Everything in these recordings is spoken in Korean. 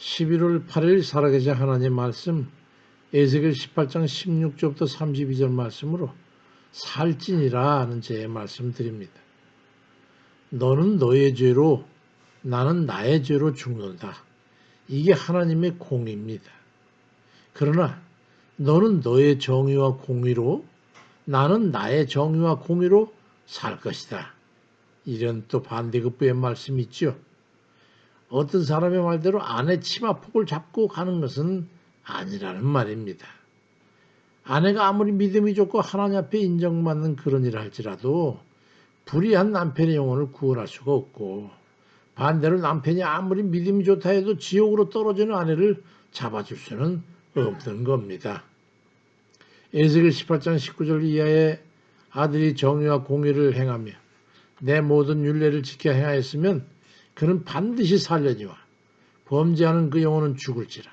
11월 8일 살아계신 하나님 말씀 에스겔 18장 16절부터 32절 말씀으로 살찐이라 하는 제 말씀 드립니다. 너는 너의 죄로 나는 나의 죄로 죽는다. 이게 하나님의 공의입니다. 그러나 너는 너의 정의와 공의로 나는 나의 정의와 공의로 살 것이다. 이런 또 반대급부의 말씀이 있죠. 어떤 사람의 말대로 아내 치마폭을 잡고 가는 것은 아니라는 말입니다. 아내가 아무리 믿음이 좋고 하나님 앞에 인정받는 그런 일을 할지라도 불의한 남편의 영혼을 구원할 수가 없고, 반대로 남편이 아무리 믿음이 좋다 해도 지옥으로 떨어지는 아내를 잡아줄 수는 없는 겁니다. 에스겔 18장 19절 이하에 아들이 정의와 공의를 행하며 내 모든 율례를 지켜 행하였으면 그는 반드시 살려니와 범죄하는 그 영혼은 죽을지라.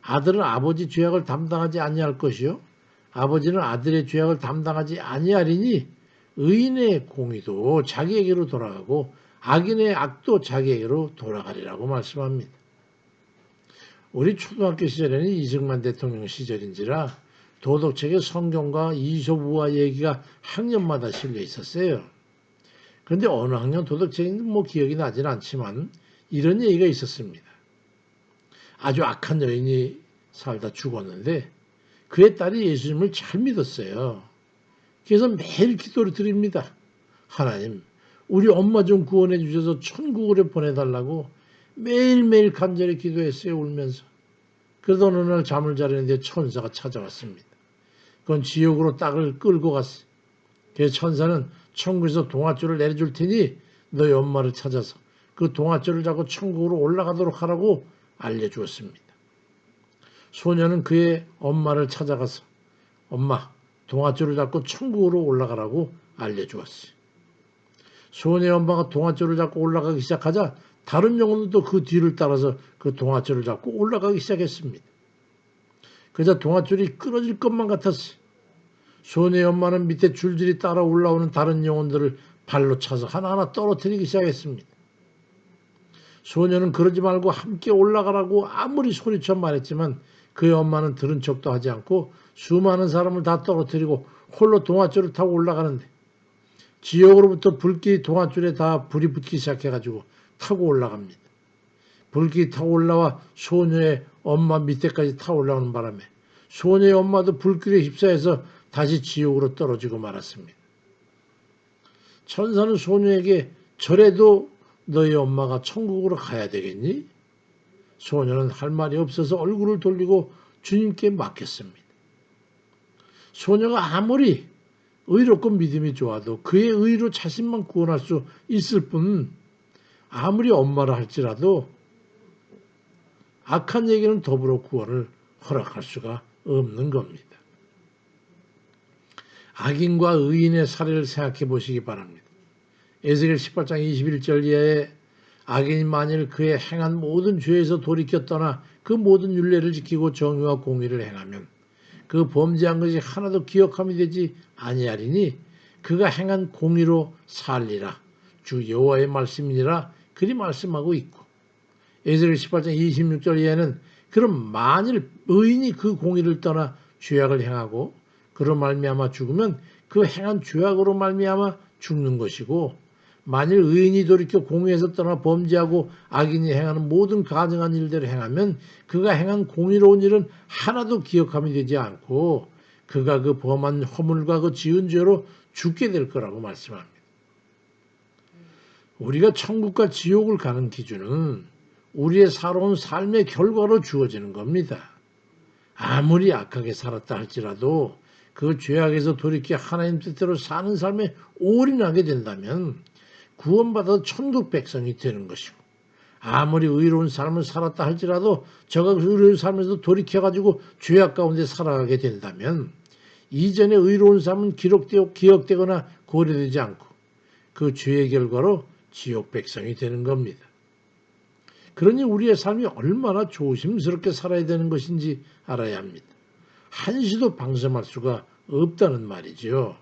아들은 아버지 죄악을 담당하지 아니할 것이요 아버지는 아들의 죄악을 담당하지 아니하리니 의인의 공의도 자기에게로 돌아가고 악인의 악도 자기에게로 돌아가리라고 말씀합니다. 우리 초등학교 시절에는 이승만 대통령 시절인지라 도덕책에 성경과 이솝우화 얘기가 학년마다 실려 있었어요. 그런데 어느 학년 도덕책인지 기억이 나진 않지만 이런 얘기가 있었습니다. 아주 악한 여인이 살다 죽었는데 그의 딸이 예수님을 잘 믿었어요. 그래서 매일 기도를 드립니다. 하나님, 우리 엄마 좀 구원해 주셔서 천국으로 보내달라고 매일매일 간절히 기도했어요, 울면서. 그러다 어느 날 잠을 자려는데 천사가 찾아왔습니다. 그건 지옥으로 딸을 끌고 갔어요. 그래서 천사는 천국에서 동아줄을 내려줄 테니 너희 엄마를 찾아서 그 동아줄을 잡고 천국으로 올라가도록 하라고 알려주었습니다. 소녀는 그의 엄마를 찾아가서 엄마, 동아줄을 잡고 천국으로 올라가라고 알려주었어요. 소녀의 엄마가 동아줄을 잡고 올라가기 시작하자 다른 영혼들도 그 뒤를 따라서 그 동아줄을 잡고 올라가기 시작했습니다. 그러자 동아줄이 끊어질 것만 같았어요. 소녀의 엄마는 밑에 줄줄이 따라 올라오는 다른 영혼들을 발로 차서 하나하나 떨어뜨리기 시작했습니다. 소녀는 그러지 말고 함께 올라가라고 아무리 소리쳐 말했지만 그의 엄마는 들은 척도 하지 않고 수많은 사람을 다 떨어뜨리고 홀로 동아줄을 타고 올라가는데 지옥으로부터 불길이 동아줄에 다 불이 붙기 시작해가지고 타고 올라갑니다. 불길이 타고 올라와 소녀의 엄마 밑에까지 타고 올라오는 바람에 소녀의 엄마도 불길에 휩싸여서 다시 지옥으로 떨어지고 말았습니다. 천사는 소녀에게 저래도 너희 엄마가 천국으로 가야 되겠니? 소녀는 할 말이 없어서 얼굴을 돌리고 주님께 맡겼습니다. 소녀가 아무리 의롭고 믿음이 좋아도 그의 의로 자신만 구원할 수 있을 뿐 아무리 엄마라 할지라도 악한 얘기는 더불어 구원을 허락할 수가 없는 겁니다. 악인과 의인의 사례를 생각해 보시기 바랍니다. 에스겔 18장 21절 이하에 악인이 만일 그의 행한 모든 죄에서 돌이켜 떠나 그 모든 율례를 지키고 정의와 공의를 행하면 그 범죄한 것이 하나도 기억함이 되지 아니하리니 그가 행한 공의로 살리라. 주 여호와의 말씀이니라 그리 말씀하고 있고, 에스겔 18장 26절 이하에는 그럼 만일 의인이 그 공의를 떠나 죄악을 행하고 그로 말미암아 죽으면 그 행한 죄악으로 말미암아 죽는 것이고, 만일 의인이 돌이켜 공의에서 떠나 범죄하고 악인이 행하는 모든 가증한 일들을 행하면 그가 행한 공의로운 일은 하나도 기억함이 되지 않고 그가 그 범한 허물과 그 지은 죄로 죽게 될 거라고 말씀합니다. 우리가 천국과 지옥을 가는 기준은 우리의 살아온 삶의 결과로 주어지는 겁니다. 아무리 악하게 살았다 할지라도 그 죄악에서 돌이켜 하나님 뜻대로 사는 삶에 올인하게 된다면 구원받아 천국 백성이 되는 것이고, 아무리 의로운 삶을 살았다 할지라도 저가 의로운 삶에서 돌이켜가지고 죄악 가운데 살아가게 된다면 이전의 의로운 삶은 기억되거나 고려되지 않고 그 죄의 결과로 지옥 백성이 되는 겁니다. 그러니 우리의 삶이 얼마나 조심스럽게 살아야 되는 것인지 알아야 합니다. 한시도 방심할 수가 없다는 말이죠.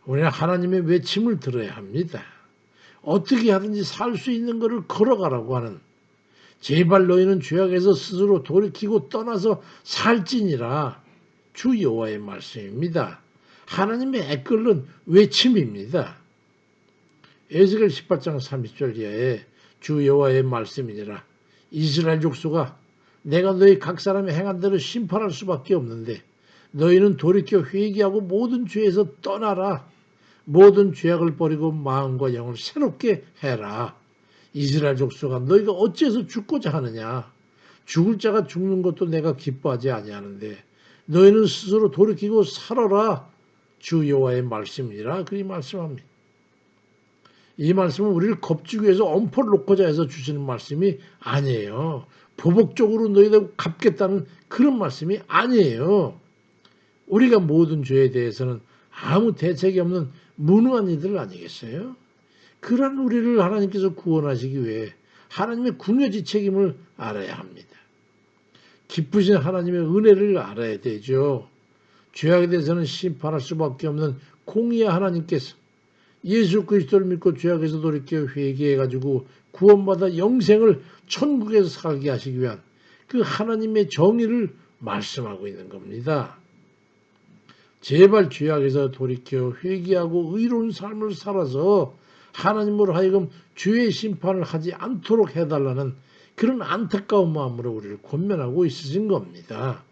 우리는 하나님의 외침을 들어야 합니다. 어떻게 하든지 살 수 있는 것을 걸어가라고 하는, 제발 너희는 죄악에서 스스로 돌이키고 떠나서 살지니라. 주 여호와의 말씀입니다. 하나님의 애끓는 외침입니다. 에스겔 18장 30절 이하에 주 여호와의 말씀이니라. 이스라엘 족속아, 내가 너희 각 사람의 행한 대로 심판할 수밖에 없는데 너희는 돌이켜 회개하고 모든 죄에서 떠나라. 모든 죄악을 버리고 마음과 영을 새롭게 해라. 이스라엘 족속아, 너희가 어찌해서 죽고자 하느냐? 죽을 자가 죽는 것도 내가 기뻐하지 아니하는데 너희는 스스로 돌이키고 살아라. 주 여호와의 말씀이라 그리 말씀합니다. 이 말씀은 우리를 겁주기 위해서 엄포를 놓고자 해서 주시는 말씀이 아니에요. 보복적으로 너희들 갚겠다는 그런 말씀이 아니에요. 우리가 모든 죄에 대해서는 아무 대책이 없는 무능한 이들 아니겠어요? 그런 우리를 하나님께서 구원하시기 위해 하나님의 궁여지 책임을 알아야 합니다. 기쁘신 하나님의 은혜를 알아야 되죠. 죄악에 대해서는 심판할 수밖에 없는 공의의 하나님께서 예수 그리스도를 믿고 죄악에서 돌이켜 회개해가지고 구원받아 영생을 천국에서 살게 하시기 위한 그 하나님의 정의를 말씀하고 있는 겁니다. 제발 죄악에서 돌이켜 회개하고 의로운 삶을 살아서 하나님으로 하여금 죄의 심판을 하지 않도록 해달라는 그런 안타까운 마음으로 우리를 권면하고 있으신 겁니다.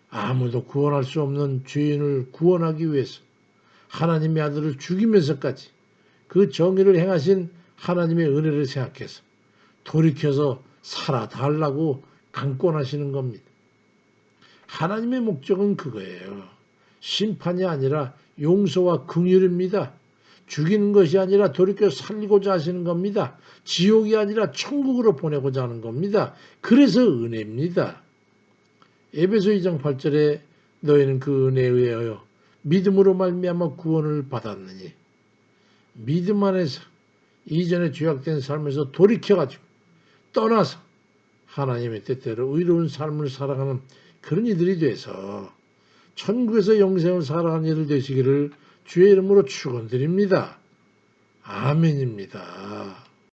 아무도 구원할 수 없는 죄인을 구원하기 위해서 하나님의 아들을 죽이면서까지 그 정의를 행하신 하나님의 은혜를 생각해서 돌이켜서 살아달라고 강권하시는 겁니다. 하나님의 목적은 그거예요. 심판이 아니라 용서와 긍휼입니다. 죽이는 것이 아니라 돌이켜 살리고자 하시는 겁니다. 지옥이 아니라 천국으로 보내고자 하는 겁니다. 그래서 은혜입니다. 에베소 2장 8절에 너희는 그 은혜에 의하여 믿음으로 말미암아 구원을 받았느니, 믿음 안에서 이전에 죄악된 삶에서 돌이켜가지고 떠나서 하나님의 뜻대로 의로운 삶을 살아가는 그런 이들이 돼서 천국에서 영생을 살아가는 이들 되시기를 주의 이름으로 축원드립니다. 아멘입니다.